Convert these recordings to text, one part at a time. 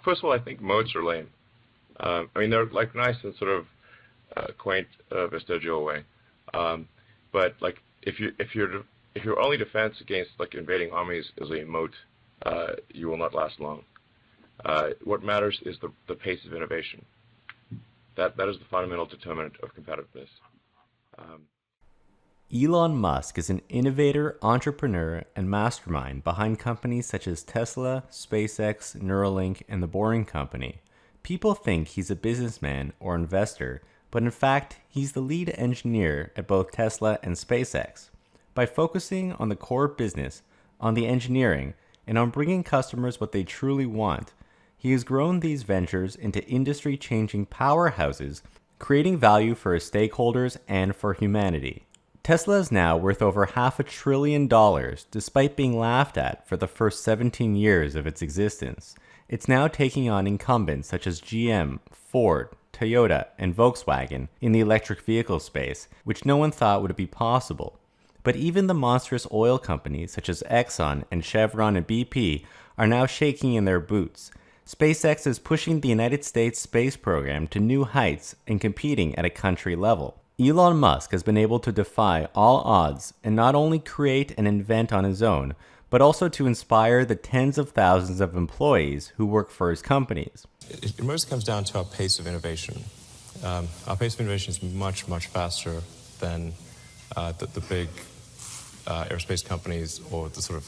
first of all, I think moats are lame. I mean, they're like nice in sort of quaint, vestigial way. But like if your only defense against like invading armies is a moat, you will not last long. What matters is the pace of innovation. That is the fundamental determinant of competitiveness. Elon Musk is an innovator, entrepreneur, and mastermind behind companies such as Tesla, SpaceX, Neuralink, and The Boring Company. People think he's a businessman or investor, but in fact, he's the lead engineer at both Tesla and SpaceX. By focusing on the core business, on the engineering, and on bringing customers what they truly want, he has grown these ventures into industry-changing powerhouses, creating value for his stakeholders and for humanity. Tesla is now worth over $500 billion, despite being laughed at for the first 17 years of its existence. It's now taking on incumbents such as GM, Ford, Toyota, and Volkswagen in the electric vehicle space, which no one thought would be possible. But even the monstrous oil companies such as Exxon and Chevron and BP are now shaking in their boots. SpaceX is pushing the United States space program to new heights and competing at a country level. Elon Musk has been able to defy all odds and not only create and invent on his own, but also to inspire the tens of thousands of employees who work for his companies. It mostly comes down to our pace of innovation. Our pace of innovation is much, much faster than the big aerospace companies or the sort of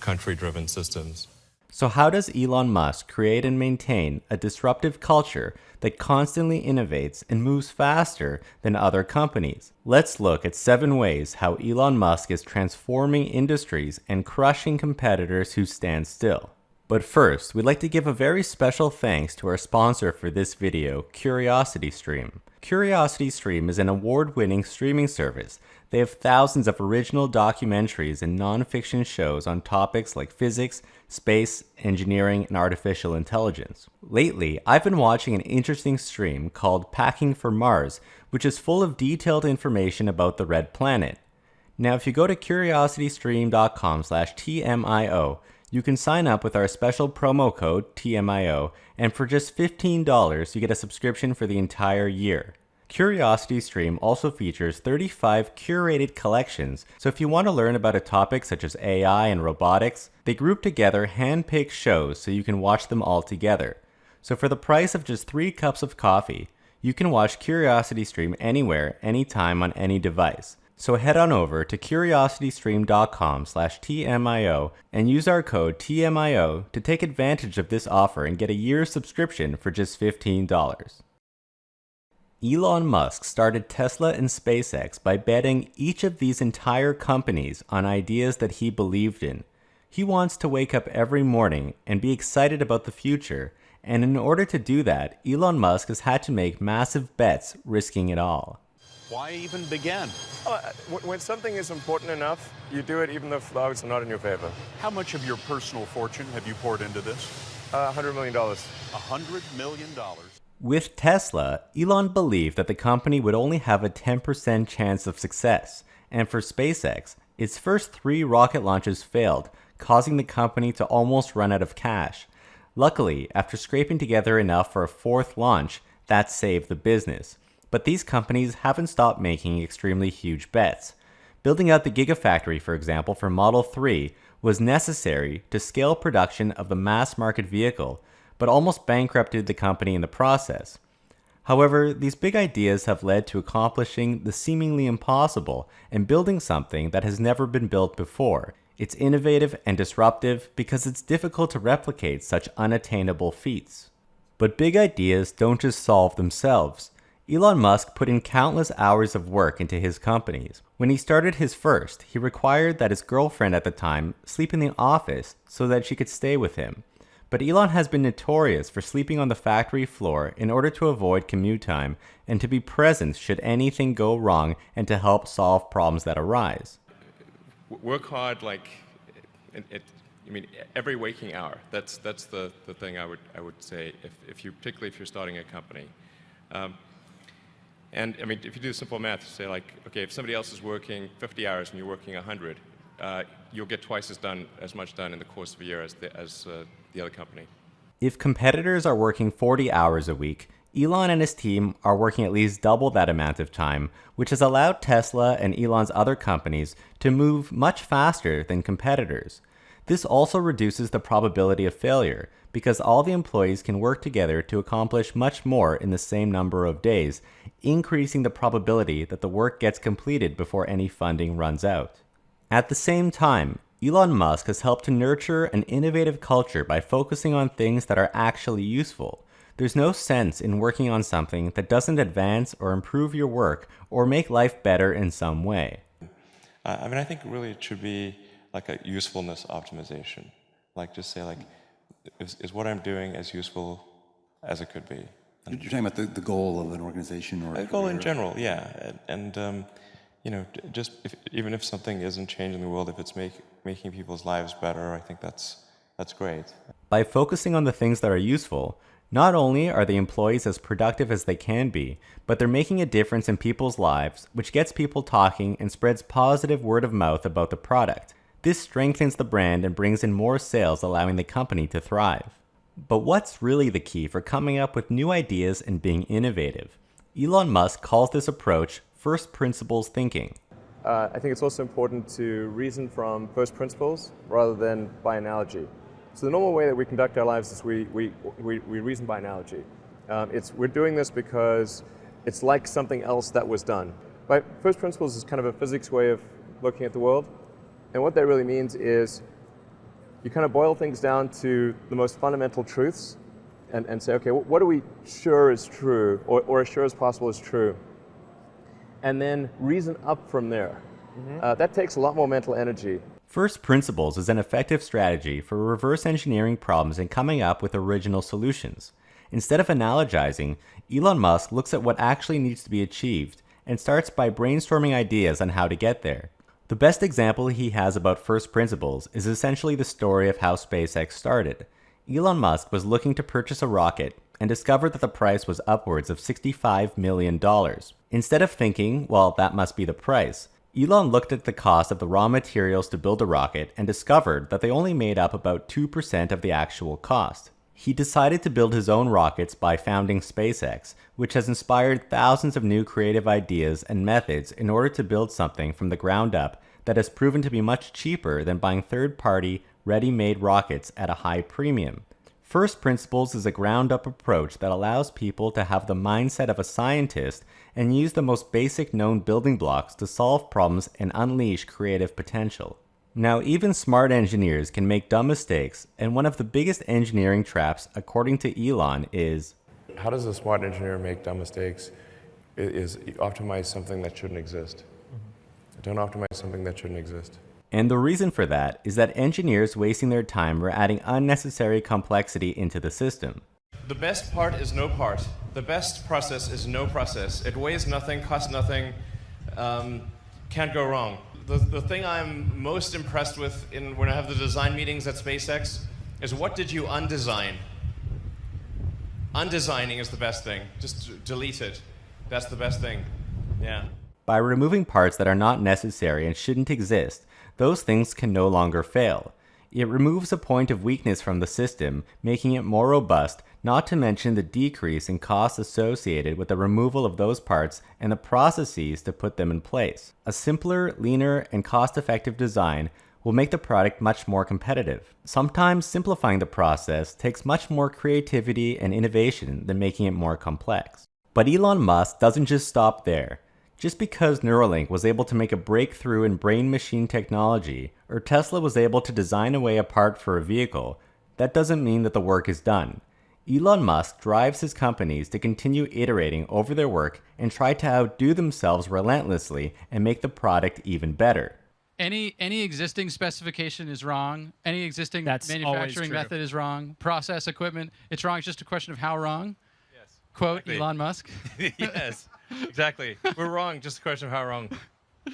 country-driven systems. So how does Elon Musk create and maintain a disruptive culture that constantly innovates and moves faster than other companies? Let's look at 7 ways how Elon Musk is transforming industries and crushing competitors who stand still. But first, we'd like to give a very special thanks to our sponsor for this video, CuriosityStream. CuriosityStream is an award-winning streaming service. They have thousands of original documentaries and non-fiction shows on topics like physics, space, engineering, and artificial intelligence. Lately, I've been watching an interesting stream called Packing for Mars, which is full of detailed information about the red planet. Now, if you go to curiositystream.com/TMIO, you can sign up with our special promo code TMIO, and for just $15, you get a subscription for the entire year. CuriosityStream also features 35 curated collections, so if you want to learn about a topic such as AI and robotics, they group together hand-picked shows so you can watch them all together. So for the price of just 3 cups of coffee, you can watch CuriosityStream anywhere, anytime on any device. So head on over to curiositystream.com/TMIO and use our code TMIO to take advantage of this offer and get a year's subscription for just $15. Elon Musk started Tesla and SpaceX by betting each of these entire companies on ideas that he believed in. He wants to wake up every morning and be excited about the future, and in order to do that, Elon Musk has had to make massive bets, risking it all. Why even begin? When something is important enough, you do it even though the odds are not in your favor. How much of your personal fortune have you poured into this? $100 million. $100 million. With Tesla, Elon believed that the company would only have a 10% chance of success, and for SpaceX, its first 3 rocket launches failed, causing the company to almost run out of cash. Luckily, after scraping together enough for a 4th launch, that saved the business. But these companies haven't stopped making extremely huge bets. Building out the Gigafactory, for example, for Model 3 was necessary to scale production of the mass market vehicle, but almost bankrupted the company in the process. However, these big ideas have led to accomplishing the seemingly impossible and building something that has never been built before. It's innovative and disruptive because it's difficult to replicate such unattainable feats. But big ideas don't just solve themselves. Elon Musk put in countless hours of work into his companies. When he started his first, he required that his girlfriend at the time sleep in the office so that she could stay with him. But Elon has been notorious for sleeping on the factory floor in order to avoid commute time and to be present should anything go wrong and to help solve problems that arise. Work hard, every waking hour. That's the thing I would say particularly if you're starting a company. And I mean, if you do simple math, say okay, if somebody else is working 50 hours and you're working 100, you'll get twice as much done in the course of a year as the other company. If competitors are working 40 hours a week, Elon and his team are working at least double that amount of time, which has allowed Tesla and Elon's other companies to move much faster than competitors. This also reduces the probability of failure, because all the employees can work together to accomplish much more in the same number of days, increasing the probability that the work gets completed before any funding runs out. At the same time, Elon Musk has helped to nurture an innovative culture by focusing on things that are actually useful. There's no sense in working on something that doesn't advance or improve your work or make life better in some way. I think really it should be like a usefulness optimization. Like just say like, is what I'm doing as useful as it could be? You're talking about the goal of an organization or a goal in career? general, yeah. And just even if something isn't changing the world, if it's making people's lives better, I think that's great. By focusing on the things that are useful, not only are the employees as productive as they can be, but they're making a difference in people's lives, which gets people talking and spreads positive word of mouth about the product. This strengthens the brand and brings in more sales, allowing the company to thrive. But what's really the key for coming up with new ideas and being innovative? Elon Musk calls this approach first principles thinking. I think it's also important to reason from first principles rather than by analogy. So the normal way that we conduct our lives is we reason by analogy. We're doing this because it's like something else that was done. By first principles is kind of a physics way of looking at the world. And what that really means is you kind of boil things down to the most fundamental truths and say, okay, what are we sure is true or as sure as possible is true? And then reason up from there. That takes a lot more mental energy. First principles is an effective strategy for reverse engineering problems and coming up with original solutions. Instead of analogizing, Elon Musk looks at what actually needs to be achieved and starts by brainstorming ideas on how to get there. The best example he has about first principles is essentially the story of how SpaceX started. Elon Musk was looking to purchase a rocket and discovered that the price was upwards of $65 million. Instead of thinking, well, that must be the price, Elon looked at the cost of the raw materials to build a rocket and discovered that they only made up about 2% of the actual cost. He decided to build his own rockets by founding SpaceX, which has inspired thousands of new creative ideas and methods in order to build something from the ground up that has proven to be much cheaper than buying third-party, ready-made rockets at a high premium. First principles is a ground-up approach that allows people to have the mindset of a scientist and use the most basic known building blocks to solve problems and unleash creative potential. Now, even smart engineers can make dumb mistakes, and one of the biggest engineering traps, according to Elon, is how does a smart engineer make dumb mistakes? Is optimize something that shouldn't exist. Don't optimize something that shouldn't exist. And the reason for that is that engineers wasting their time were adding unnecessary complexity into the system. The best part is no part. The best process is no process. It weighs nothing, costs nothing, can't go wrong. The thing I'm most impressed with when I have the design meetings at SpaceX is what did you undesign? Undesigning is the best thing. Just delete it. That's the best thing. Yeah. By removing parts that are not necessary and shouldn't exist, those things can no longer fail. It removes a point of weakness from the system, making it more robust, not to mention the decrease in costs associated with the removal of those parts and the processes to put them in place. A simpler, leaner, and cost-effective design will make the product much more competitive. Sometimes simplifying the process takes much more creativity and innovation than making it more complex. But Elon Musk doesn't just stop there. Just because Neuralink was able to make a breakthrough in brain-machine technology, or Tesla was able to design away a part for a vehicle, that doesn't mean that the work is done. Elon Musk drives his companies to continue iterating over their work and try to outdo themselves relentlessly and make the product even better. Any existing specification is wrong. Any existing manufacturing method is wrong. Process, equipment, it's wrong. It's just a question of how wrong. Yes. Quote Exactly. Elon Musk. Yes, exactly. We're wrong, just a question of how wrong.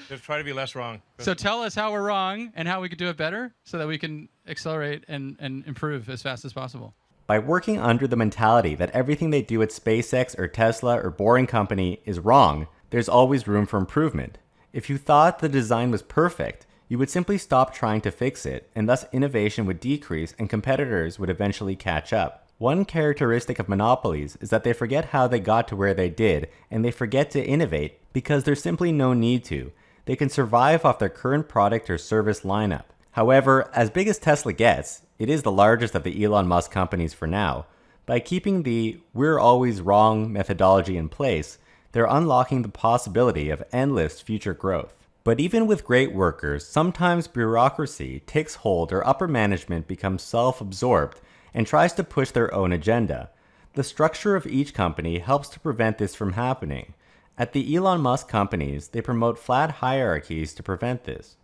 Just try to be less wrong. So tell us how we're wrong and how we could do it better so that we can accelerate and improve as fast as possible. By working under the mentality that everything they do at SpaceX or Tesla or Boring Company is wrong, there's always room for improvement. If you thought the design was perfect, you would simply stop trying to fix it, and thus innovation would decrease and competitors would eventually catch up. One characteristic of monopolies is that they forget how they got to where they did, and they forget to innovate because there's simply no need to. They can survive off their current product or service lineup. However, as big as Tesla gets, it is the largest of the Elon Musk companies for now. By keeping the "we're always wrong" methodology in place, they're unlocking the possibility of endless future growth. But even with great workers, sometimes bureaucracy takes hold or upper management becomes self-absorbed and tries to push their own agenda. The structure of each company helps to prevent this from happening. At the Elon Musk companies, they promote flat hierarchies to prevent this.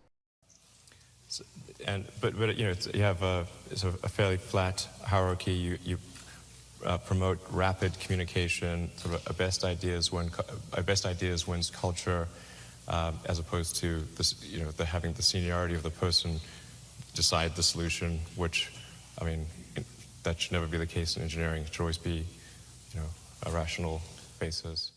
But you know, you have a fairly flat hierarchy. You promote rapid communication. Sort of a best ideas wins culture, as opposed to this, you know, having the seniority of the person decide the solution. Which, I mean, that should never be the case in engineering. It should always be, you know, a rational basis.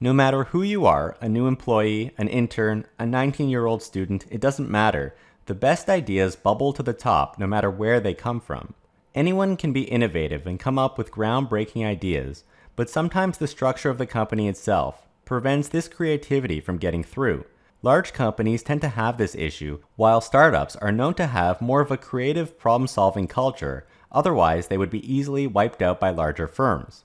No matter who you are, a new employee, an intern, a 19-year-old student, it doesn't matter. The best ideas bubble to the top no matter where they come from. Anyone can be innovative and come up with groundbreaking ideas, but sometimes the structure of the company itself prevents this creativity from getting through. Large companies tend to have this issue, while startups are known to have more of a creative problem-solving culture. Otherwise, they would be easily wiped out by larger firms.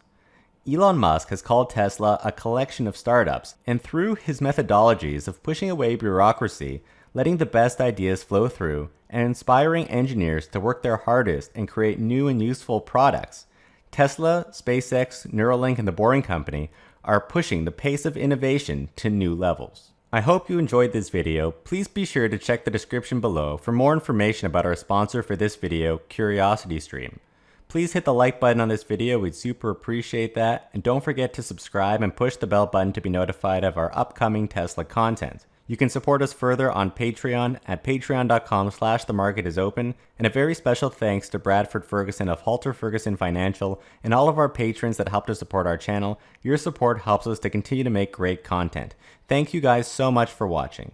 Elon Musk has called Tesla a collection of startups, and through his methodologies of pushing away bureaucracy, letting the best ideas flow through, and inspiring engineers to work their hardest and create new and useful products, Tesla, SpaceX, Neuralink, and the Boring Company are pushing the pace of innovation to new levels. I hope you enjoyed this video. Please be sure to check the description below for more information about our sponsor for this video, CuriosityStream. Please hit the like button on this video, we'd super appreciate that, and don't forget to subscribe and push the bell button to be notified of our upcoming Tesla content. You can support us further on Patreon at patreon.com/themarketisopen, and a very special thanks to Bradford Ferguson of Halter Ferguson Financial and all of our patrons that helped to support our channel. Your support helps us to continue to make great content. Thank you guys so much for watching.